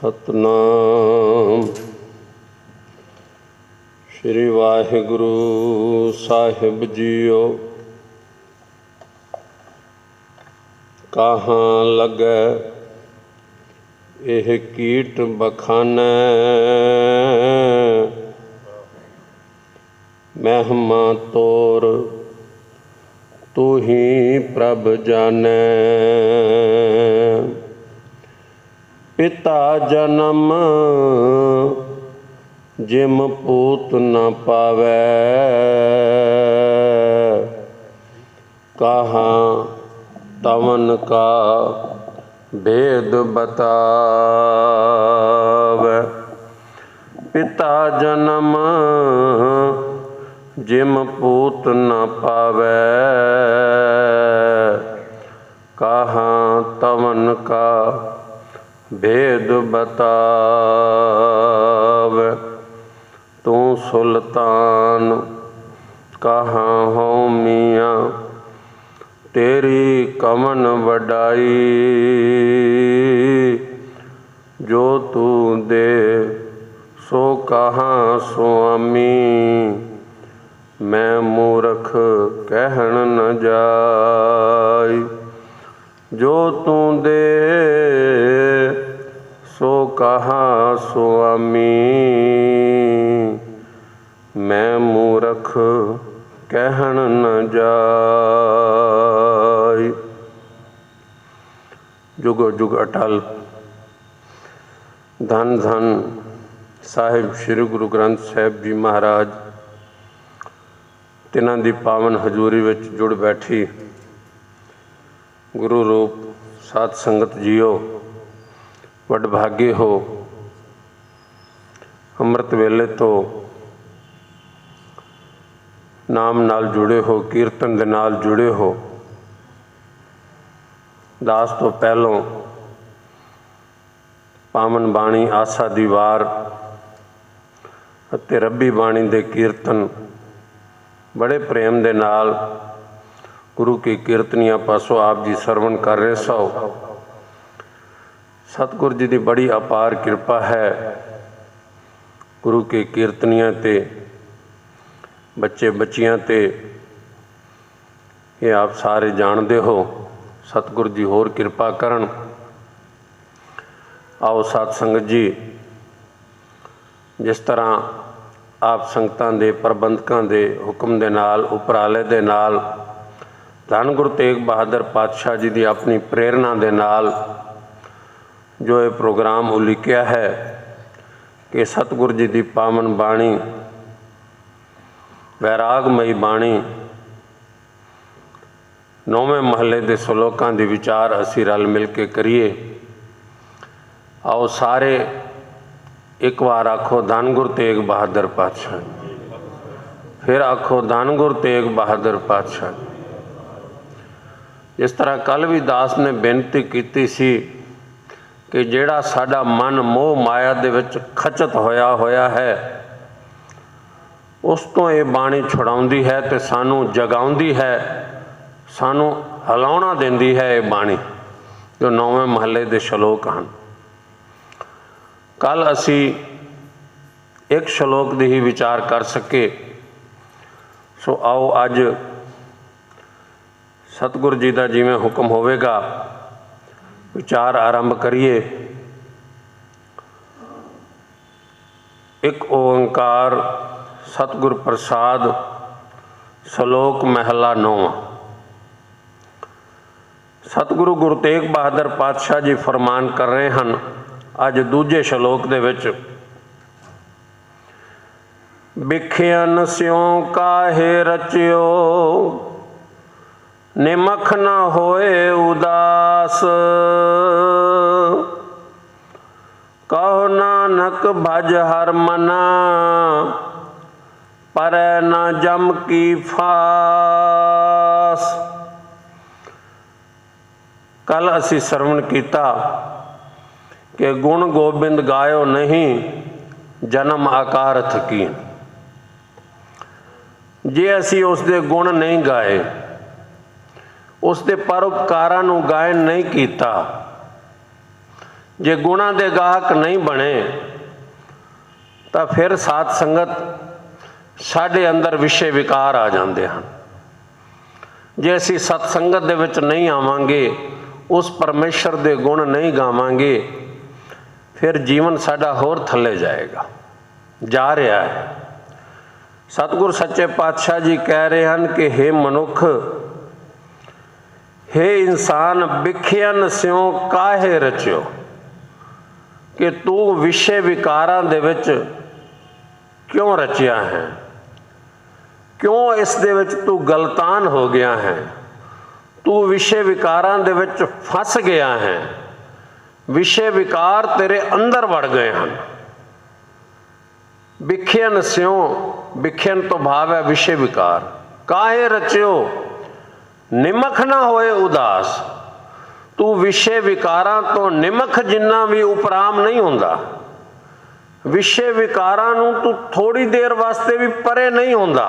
सतनाम श्री वाहिगुरु साहिब जीओ। कहाँ लगे एह कीट बखाने, महिमा तोर तू ही प्रभ जाने। पिता जन्म जिम पूत न पावै, कहाँ तवन का भेद बतावै। पिता जन्म जिम पूत न पावै, कहाँ तवन का भेद बतावै। तू सुल्तान कहाँ हो मियाँ, तेरी कमन वडाई। जो तू दे सो कहाँ स्वामी, मैं मूर्ख कहन न जाई। जो तू दे सो कहाँ स्वामी, मैं मूर्ख कहन न जाई। जुगो जुग अटल। धन धन साहिब श्री गुरु ग्रंथ साहिब जी महाराज, तिन्हां दी पावन हजूरी विच जुड़ बैठी गुरु रूप साध संगत जीओ, वडभागे हो। अमृत वेले तो नाम नाल जुड़े हो, कीर्तन दे नाल जुड़े हो। दास तो पहलों पावन बाणी आसा दी वार अते रब्बी बाणी दे कीर्तन बड़े प्रेम दे नाल गुरु की कीर्तनियां पासों आप जी सरवण कर रहे सो। सतगुरु जी की बड़ी अपार कृपा है। गुरु के कीर्तनियां ते बच्चे बच्चियां ते ये आप सारे जानते हो। सतगुरु जी होर कृपा करन। आओ साध संगत जी, जिस तरह आप संगतां दे प्रबंधकां दे हुक्म दे नाल उपराले दे नाल धन गुरु तेग बहादुर पातशाह जी की अपनी प्रेरणा दे नाल जो ये प्रोग्राम उलीकिया है कि सतगुरु जी की पावन बाणी, वैरागमई बाणी, नौवें महले के सलोकां के विचार असी रल मिल के करिए। आओ सारे एक बार आखो धन गुरु तेग बहादुर पातशाह, फिर आखो धन गुरु तेग बहादुर पातशाह। जिस तरह कल भी दास ने बेनती की सी कि जिहड़ा साडा मन मोह माया दे विच खचत होया है, उस तो ये बाणी छुड़ाउंदी है तो सानू जगाउंदी है, सानू हिलाउणा देंदी है। ये बाणी जो नौवें महले के श्लोक हैं। कल असी एक श्लोक दी ही विचार कर सके, सो आओ अज सतगुरु जी का जिवें हुक्म होवेगा विचार आरंभ करिए। एक ओंकार सतगुर प्रसाद श्लोक महला 9। सतगुरु गुरु तेग बहादुर पातशाह जी फरमान कर रहे हैं अज दूजे श्लोक दे विच। बिखियन स्यों काहे रचियो, निमख न होए उदास। कहो नानक भज हर मना, पर न जम की फास। कल असी श्रवण किया कि गुण गोबिंद गायो नहीं, जन्म आकारथ कीन। जे असी उसके गुण नहीं गाए, उसके परोपकारां नूं गायन नहीं किया, जे गुणां दे गाहक नहीं बने तो फिर साध संगत साडे अंदर विषय विकार आ जाते हैं। जे असीं सतसंगत दे विच नहीं आवांगे, उस परमेश्वर दे गुण नहीं गावांगे, फिर जीवन साडा होर थले जाएगा, जा रहा है। सतगुरु सच्चे पातशाह जी कह रहे हैं कि हे मनुख, हे इंसान, बिखियन स्यों काहे रचियो, कि तू विषय विकारां दे विच क्यों रचिया है, क्यों इस दे विच तू गलतान हो गया है, तू विषय विकारां दे विच फस गया है, विषय विकार तेरे अंदर वड़ गए हैं। बिखियन स्यों, बिखियन तो भाव है विषय विकार, काहे रचियो निमख ना होए उदास, तू विषय विकारां तो निमख जिन्ना भी उपराम नहीं हुंदा, विषय विकारां नूं तू थोड़ी देर वास्ते भी परे नहीं हुंदा,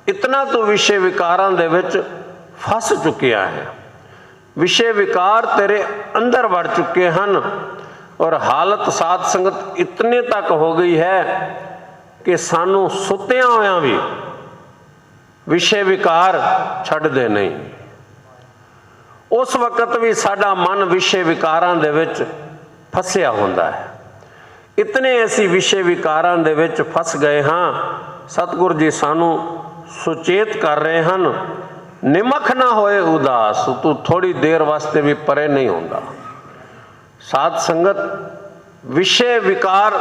इतना तू विषय विकारां दे विच फस चुकिया है। विषय विकार तेरे अंदर बढ़ चुके हैं और हालत साध संगत इतने तक हो गई है कि सानू सुत्तियां होयां भी विषय विकार छड्डदे नहीं। उस वक्त भी साडा मन विषय विकारां दे विच फसिया हुंदा है। इतने ऐसी विषय विकारां दे विच फस गए हाँ, सतगुरु जी सानू सुचेत कर रहे हैं, निमख ना होए उदास, तू थोड़ी देर वास्ते भी परे नहीं होंदा। साध संगत विषय विकार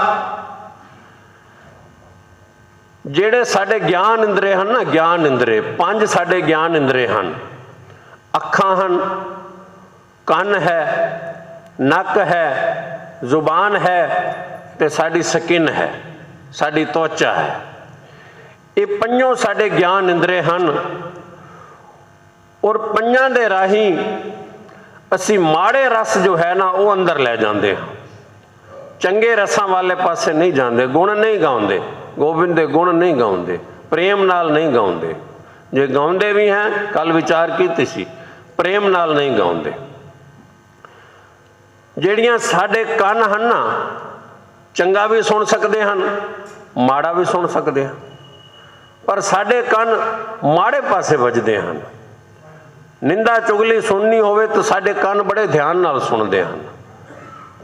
जेड़े साडे ज्ञान इंद्रे हैं ना, ज्ञान इंद्रे पांच साडे ज्ञान इंद्रे हैं, अखां हैं, कन है, नक है, जुबान है, ते साडी स्किन है, साडी त्वचा है। ये पंजों साडे ज्ञान इंद्रे हैं और पंजां दे राही असी माड़े रस जो है ना वो अंदर ले जाते हैं, चंगे रसां वाले पासे नहीं जाते, गुण नहीं गाउंदे, गोबिंद दे गुण नहीं गाउंदे, प्रेम नाल नहीं गाउंदे। जे गाउंदे भी हैं, कल विचार कीती सी, प्रेम नाल नहीं गाउंदे। ਜਿਹੜੀਆਂ ਸਾਡੇ ਕੰਨ ਹਨ ना, चंगा भी सुन सकते हैं, माड़ा भी सुन सकते हैं, पर साडे कंन माड़े पासे वजदे हैं। निंदा चुगली सुननी होवे तो साडे कंन बड़े ध्यान नाल सुनते हैं,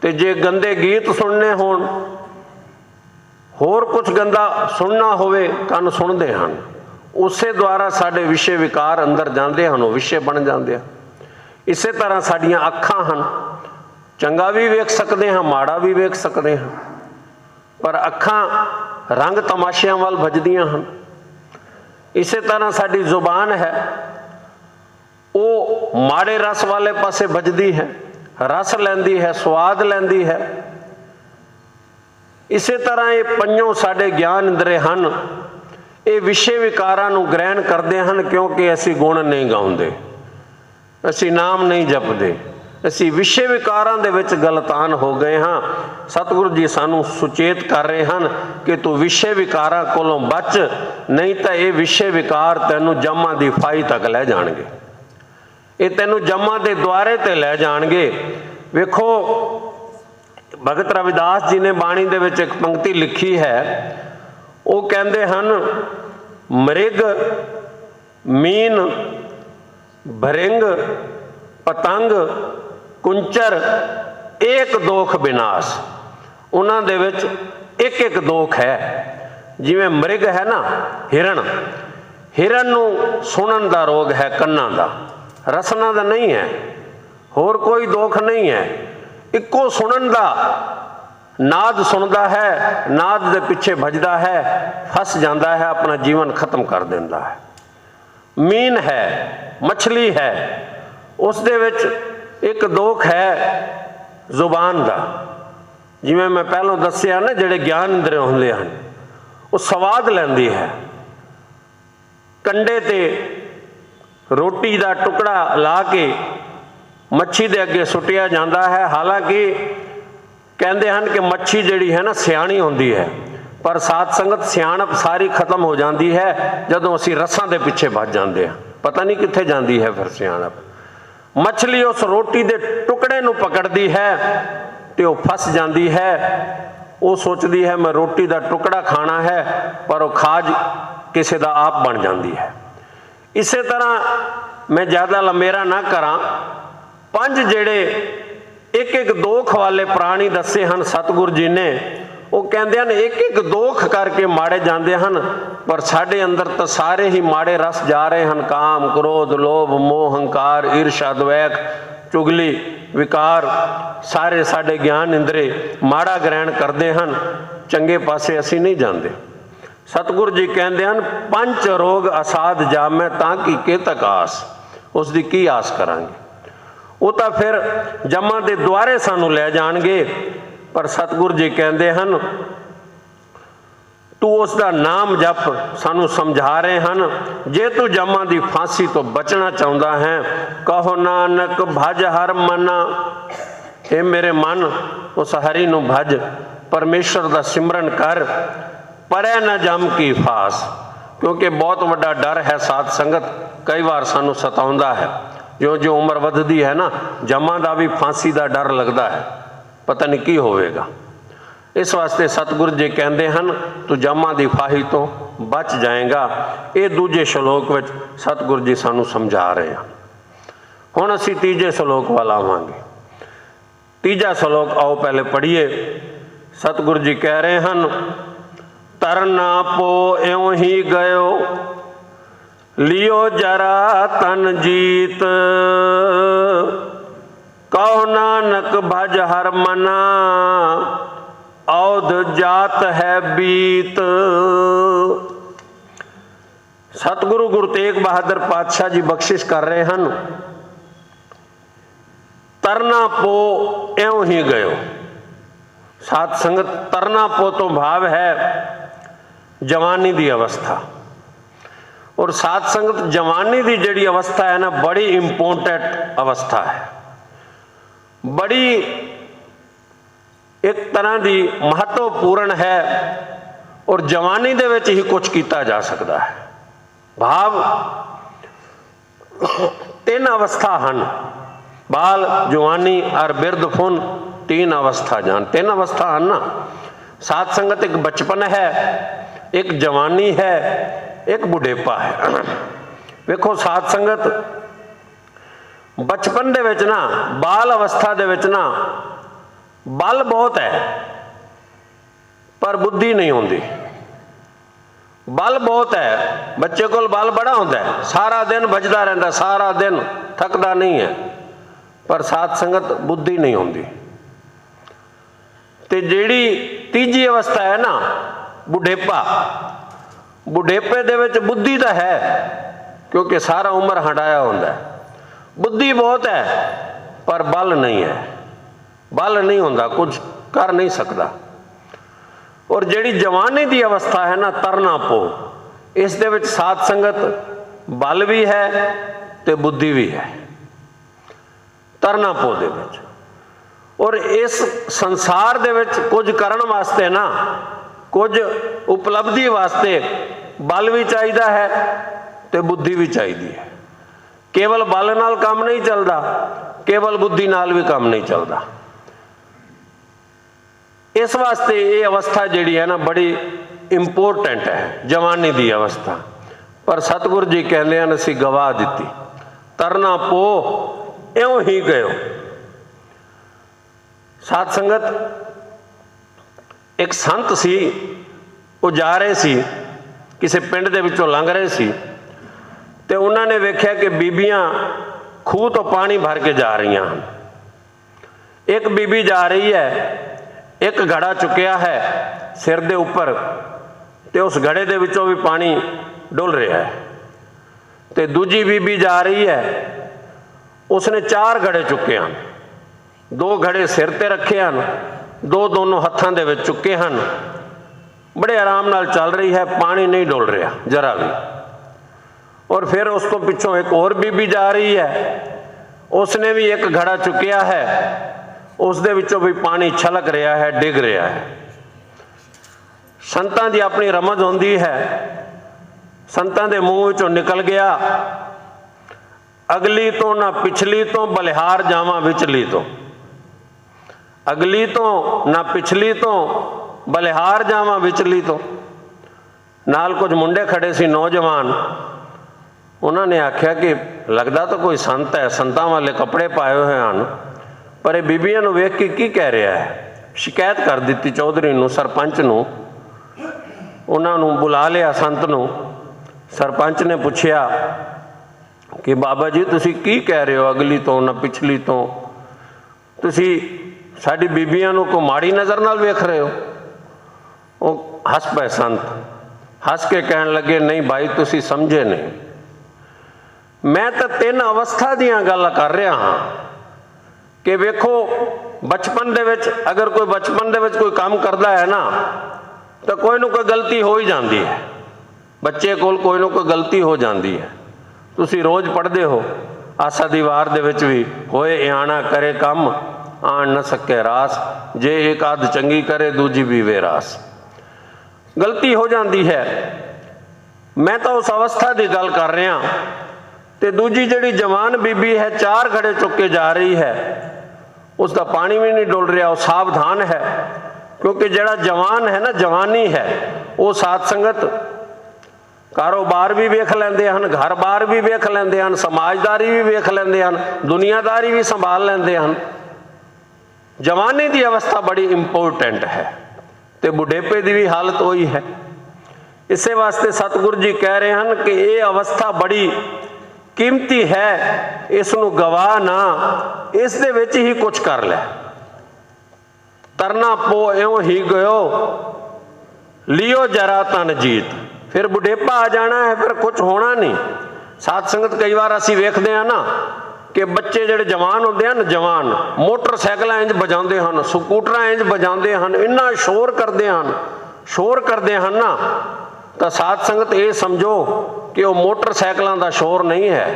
ते जे गंदे गीत सुनने होण, होर कुछ गंदा सुनना होवे, कंन सुनते हैं। उसे द्वारा साडे विषय विकार अंदर जाते हैं, विषय बन जाते हैं। इसे तरह साडियां अखां हैं, चंगा भी वेख सकते हैं, माड़ा भी वेख सकते हैं, पर अखां रंग तमाशियां वाल भजदियां हैं। इसे तरह साडी जुबान है, वो माड़े रस वाले पासे भजदी है, रस लैंदी है, स्वाद लैंदी है। इसे तरह ये पंजों साडे ज्ञान इंद्रे हैं, ये विषय विकारां नूं ग्रहण करते हैं, क्योंकि असी गुण नहीं गाउंदे, असी नाम नहीं जपदे, असी विषय विकारां दे विच गलतान हो गए हाँ। सतगुरु जी सानू सुचेत कर रहे हैं कि तू विषय विकारां कोलों बच, नहीं तो ये विषय विकार तैनू जमा दी फाई तक लै जाणगे, ये तैनू जमा दे द्वारे ते लै जाणगे। वेखो भगत रविदास जी ने बाणी दे विच एक पंक्ति लिखी है, वो कहंदे हन, मृग मीन भरिंग पतंग कुंचर एक दोख विनाश। उन्हां दे विच एक एक दोख है। जिवें मृग है ना, हिरण, हिरण नूं सुनन दा रोग है, कन्नां दा, रसना दा नहीं है, होर कोई दोख नहीं है। इक्को सुनन दा, नाद सुनदा है, नाद दे पिछे भजदा है, फस जांदा है, अपना जीवन खत्म कर दिंदा है। मीन है, मछली है, उस दे विच एक दोख है जुबान दा। जिवें मैं पहलों दस्सिया ना, जिहड़े ज्ञान इंद्रे हुंदे हन, वो स्वाद लैंदी है। कंडे ते रोटी दा टुकड़ा ला के मच्छी दे अगे सुटिया जाता है। हालांकि कहते हैं कि मच्छी जिहड़ी है ना सियाणी हुंदी है, पर साध संगत सियाणप सारी खत्म हो जाती है जदों असीं रसां दे पिछे भज जाते हैं। पता नहीं कित्थे जाती है फिर सियाणप। मछली उस रोटी दे टुकड़े नूं पकड़दी है तो वह फस जाती है। वो सोचती है मैं रोटी का टुकड़ा खाना है, पर वह खाज किसी का आप बन जाती है। इस तरह मैं ज़्यादा लंबेरा ना करा, 5 जेड़े एक एक दोख वाले प्राणी दसे हैं सतगुरु जी ने। वो कहते हैं एक एक दोख करके माड़े जाते हैं, पर साढ़े अंदर तो सारे ही माड़े रस जा रहे हैं। काम, क्रोध, लोभ, मोह, हंकार, ईर्षा, द्वैक, चुगली, विकार, सारे साढ़े ज्ञान इंद्रे माड़ा ग्रहण करते हैं। चंगे पासे असी नहीं जाते। सतगुरु जी कहते हैं 5 रोग असाध जामै ताकि के तक आस। उसकी की आस करांगे? वो तो फिर जमा के द्वारे सानू लै जाएंगे। पर सतगुरु जी कहते हैं तू उसका नाम जप, सानू समझा रहे हैं। जे तू जमा की फांसी तो बचना चाहता है, कहो नानक भज हर मना। हे मेरे मन, उस हरि नू भज, परमेश्वर का सिमरन कर, परै न जम की फास। क्योंकि बहुत बड़ा डर है साध संगत, कई बार सानू सताउंदा है। जो जो उम्र वधदी है ना, जमा का भी फांसी का डर लगता है, पता नहीं की होवेगा। इस वास्ते सतगुरु जी कहते हैं तू जमा की फाही तो बच जाएगा। ये दूजे श्लोक में सतगुरु जी सानू समझा रहे हैं। हुण असी तीजे श्लोक वाल आवांगे। तीजा श्लोक आओ पहले पढ़िए। सतगुरु जी कह रहे हैं तरना पो एवं ही गयो, लियो जरा तन जीत। कहो नानक भज हर मना, औध जात है बीत। सतगुरु गुरु तेग बहादुर पातशाह जी बख्शिश कर रहे हैं तरना पो एवं ही गयो। साध संगत तरना पो तो भाव है जवानी की अवस्था। और साध संगत जवानी की जिहड़ी अवस्था है ना, बड़ी इंपोर्टेंट अवस्था है, बड़ी एक तरह की महत्वपूर्ण है। और जवानी दे विच ही कुछ किया जा सकता है। भाव 3 अवस्था हैं, बाल, जवानी और बिरध फुन। 3 अवस्था जान, 3 अवस्था हैं ना। साध संगत एक बचपन है, एक जवानी है, एक बुढ़ेपा है। देखो साध संगत बचपन दे विच ना, बाल अवस्था दे विच ना बल बहुत है, पर बुद्धि नहीं होती। बल बहुत है, बच्चे को बल बड़ा होता है, सारा दिन बजदा रहता, सारा दिन थकदा नहीं है, पर साध संगत बुद्धि नहीं होती। ते जिहड़ी तीजी अवस्था है ना बुढ़ेपा, बुढ़ेपे दे विच बुद्धि तो है, क्योंकि सारा उम्र हटाया होता है। बुद्धि बहुत है पर बल नहीं है, बल नहीं होता, कुछ कर नहीं सकता। और जिहड़ी जवानी की अवस्था है ना तरना पो, इस दे विच साध संगत बल भी है ते बुद्धि भी है, तरना पो दे विच। और इस संसार दे विच कुछ करन वास्ते ना, कुछ उपलब्धि वास्ते बल भी चाहिए है ते बुद्धि भी चाहिए है। केवल बल नाल काम नहीं चलता, केवल बुद्धि नाल भी काम नहीं चलता। इस वास्ते ये अवस्था जिहड़ी है ना बड़ी इंपोर्टेंट है, जवानी की अवस्था। पर सतगुरु जी कहते हैं असी गवा दी, तरना पो एवं ही गयो। साध संगत एक संत सी, वो जा रहे सी, किसी पिंड दे विचों लंघ रहे सी, ते उन्होंने वेख्या कि बीबियां खूह तो पानी भर के जा रही हैं। एक बीबी जा रही है, एक घड़ा चुकिया है सिर दे उपर, ते उस घड़े दे विचों भी पानी डुल रहा है। ते दूजी बीबी जा रही है, उसने 4 घड़े चुके हैं, 2 घड़े सिर ते रखे हैं, 2 दोनों हत्थों दे विच चुके हैं, बड़े आराम नाल चल रही है, पानी नहीं डुल रहा जरा भी। और फिर उसको पिछों एक और बीबी जा रही है, उसने भी एक घड़ा चुकिया है, उस दे विचों भी पानी छलक रहा है, डिग रहा है। संतां दी अपनी रमज होंदी है, संतां दे मूँह विचों निकल गया, अगली तो ना पिछली तो बलिहार जावां विचली तो। अगली तो ना पिछली तो बलिहार जावां विचली तो। नाल कुछ मुंडे खड़े सी नौजवान, उन्होंने आख्या कि लगता तो कोई संत है, संतां वाले कपड़े पाए हुए हैं, पर ये बीबियां नूं वेख के की कह रहा है। शिकायत कर दी चौधरी नूं, सरपंच नूं। उन्होंने बुला लिया संत नूं। सरपंच ने पूछया कि बाबा जी तुसी की कह रहे हो, अगली तो ना पिछली तो, तुसी साडी बीबियां नूं को माड़ी नज़र नाल वेख रहे हो। वो हस पे संत, हस के कहन लगे नहीं भाई तुसी समझे नहीं, मैं तो 3 अवस्था दियां गल कर रहा हाँ कि वेखो बचपन दे विच अगर कोई बचपन दे विच कोई काम करता है ना तो कोई ना कोई गलती हो ही जाती है। बच्चे कोल कोई ना कोई गलती हो जाती है। तुसी रोज़ पढ़ते हो आसा दी वार दे विच भी होए इयाना करे काम आन न सके रास, जे एक आध चंगी करे दूजी भी वेरास। गलती हो जाती है। मैं तो उस अवस्था की गल कर रहा। तो दूजी जिहड़ी जवान बीबी है 4 घड़े चुके जा रही है, उसका पानी भी नहीं डुल रहा, वो सावधान है। क्योंकि जिहड़ा जवान है ना, जवानी है, वो साथ संगत कारोबार भी वेख लेंदे हन, घर बार भी वेख लेंदे हन, समाजदारी भी वेख लेंदे हन, दुनियादारी भी संभाल लेंदे हन। जवानी की अवस्था बड़ी इंपोर्टेंट है। तो बुढ़ेपे की भी हालत वही है। इसे वास्ते सतगुरु जी कह रहे हैं कि ये अवस्था बड़ी कीमती है, इसनूं गवा ना, इस दे विच ही कुछ कर ले। तरना पो एवं ही गयो लियो जरा तन जीत। फिर बुढ़ेपा आ जाना है, फिर कुछ होना नहीं। साथ संगत कई बार असीं वेखदे हैं ना कि बच्चे जिहड़े जवान होंदे हैं, जवान मोटरसाइकिल इंज बजाते हैं, स्कूटर इंज बजाते हैं, इन्ना शोर करते हैं ना, तो साथ संगत ये समझो कि वो मोटरसाइकिलों का शोर नहीं है,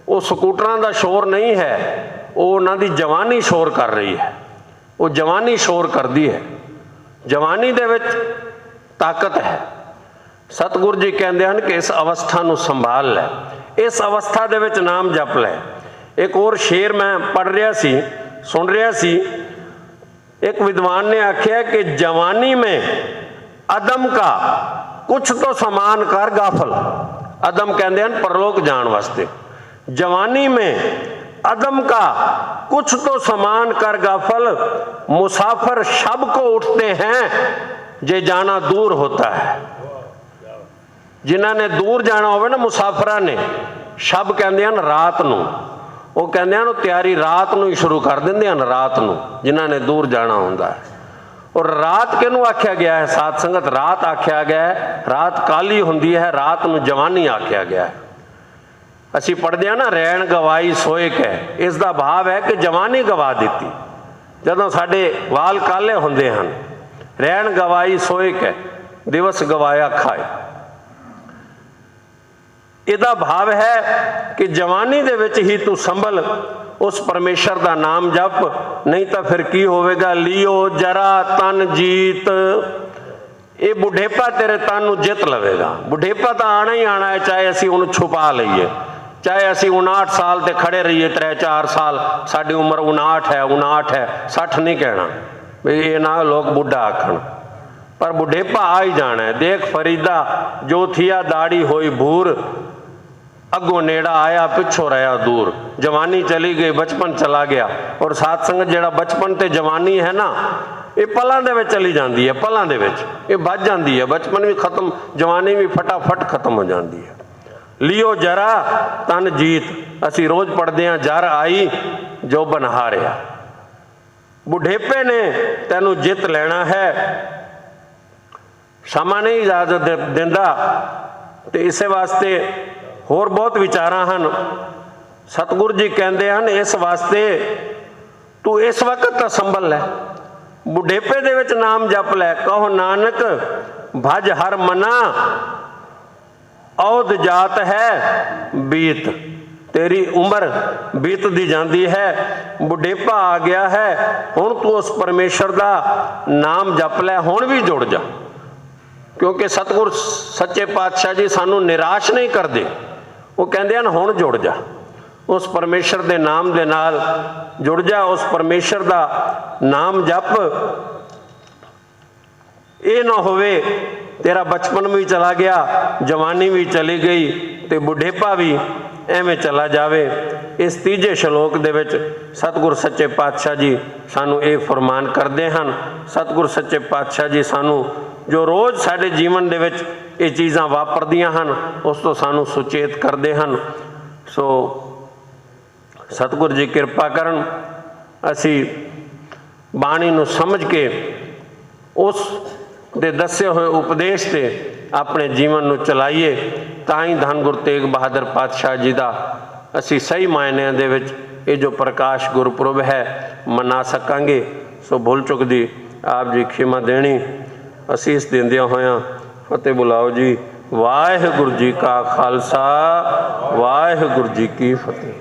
वो स्कूटरों का शोर नहीं है, वो उन्होंने जवानी शोर कर रही है। वो जवानी शोर करती है। जवानी दे विच ताकत है। सतगुरु जी कहते हैं कि इस अवस्था नूं संभाल लै, इस अवस्था दे विच नाम जप लै। एक और शेर मैं पढ़ रहा सी, सुन रहा सी। एक विद्वान ने आख्या कि जवानी में अदम का कुछ तो समान कर गाफल। अदम कहते हैं परलोक जान वास्ते। जवानी में अदम का कुछ तो समान कर गाफल, मुसाफिर शब को उठते हैं जे जाना दूर होता है। जिन्हों ने दूर जाना होवे ना मुसाफिरा ने, शब कहते हैं रात नूं, वो कहते हैं तैयारी रात नूं ही शुरू कर देंदे हैं, रात नूं जिन्हों ने दूर जाना होंदा है। और रात किहनूं आख्या गया है? साध संगत रात आख्या गया है, रात काली हुंदी है, रात नूं जवानी आख्या गया है। असीं पढ़दे हैं ना रैण गवाई सोए कै, इसका भाव है कि जवानी गवा दी। जदों साडे वाल काले हुंदे हन, रैण गवाई सोए कै दिवस गवाया खाए। इहदा भाव है कि जवानी दे विच ही तू संभल, उस परमेश्वर का नाम जप, नहीं तो फिर की होवेगा। लियो जरा तन जीत, ये बुढ़ेपा तेरे तन नूं जित लवेगा। बुढ़ेपा तो आना ही आना है, चाहे असीं उहनूं छुपा लईए, चाहे असीं 59 साल ते खड़े रहिए, 3-4 साल साडी उम्र 59 है, 60 नहीं कहना भी ये ना लोग बुढ़ा आखण, पर बुढ़ेपा आ ही जाना है। देख फरीदा जो थिया दाढ़ी होई भूर, अगों नेड़ा आया पिछों रहा दूर। जवानी चली गई, बचपन चला गया। और साथ संगत जिहड़ा बचपन ते जवानी है ना, ये पलां दे विच चली जाती है, पलां दे विच ये बच जाती है। बचपन भी खत्म, जवानी भी फटाफट खत्म हो जाती है। लियो जरा तन जीत, असी रोज पढ़ते हैं जर आई जो बनहारिया। बुढ़ेपे ने तैनू जित लेना है, समा नहीं इजाजत देंदा। तो इस वास्ते होर बहुत विचारां हन। सतगुरु जी कहते हैं इस वास्ते तू इस वक्त तो संभल लै, बुढ़ेपे दे विच नाम जप लै। कहो नानक भज हर मना, औद जात है बीत। तेरी उम्र बीतती जाती है, बुढ़ेपा आ गया है, हुण तू उस परमेश्वर का नाम जप लै, हुण भी जुड़ जा। क्योंकि सतगुर सच्चे पातशाह जी सानू निराश नहीं करते, वो कहते हैं हुण जुड़ जा। उस परमेश्वर के नाम के नाल जुड़ जा, उस परमेश्वर का नाम जप। ये ना होवे तेरा बचपन भी चला गया, जवानी भी चली गई तो बुढ़ेपा भी एवें चला जावे। इस तीजे श्लोक दे विच सतगुर सच्चे पातशाह जी सानू ये फरमान करते हैं। सतगुर सच्चे पातशाह जी सानू जो रोज़ साडे जीवन दे विच ये चीज़ां वापरदियां हन उस तो सानू सुचेत करते हैं। सो सतगुर जी कृपा करन, असी बाणी नू समझ के उस दे दसे हुए उपदेश से अपने जीवन नू चलाइए, ताई धन गुरु तेग बहादुर पातशाह जी का असी सही मायने दे विच ये जो प्रकाश गुरपुरब है मना सकांगे। सो भुल चुक दी आप जी खिमा देनी। असीस देंदियां होया फतेह बुलाओ जी। वाहिगुरू जी का खालसा, वाहिगुरू जी की फतेह।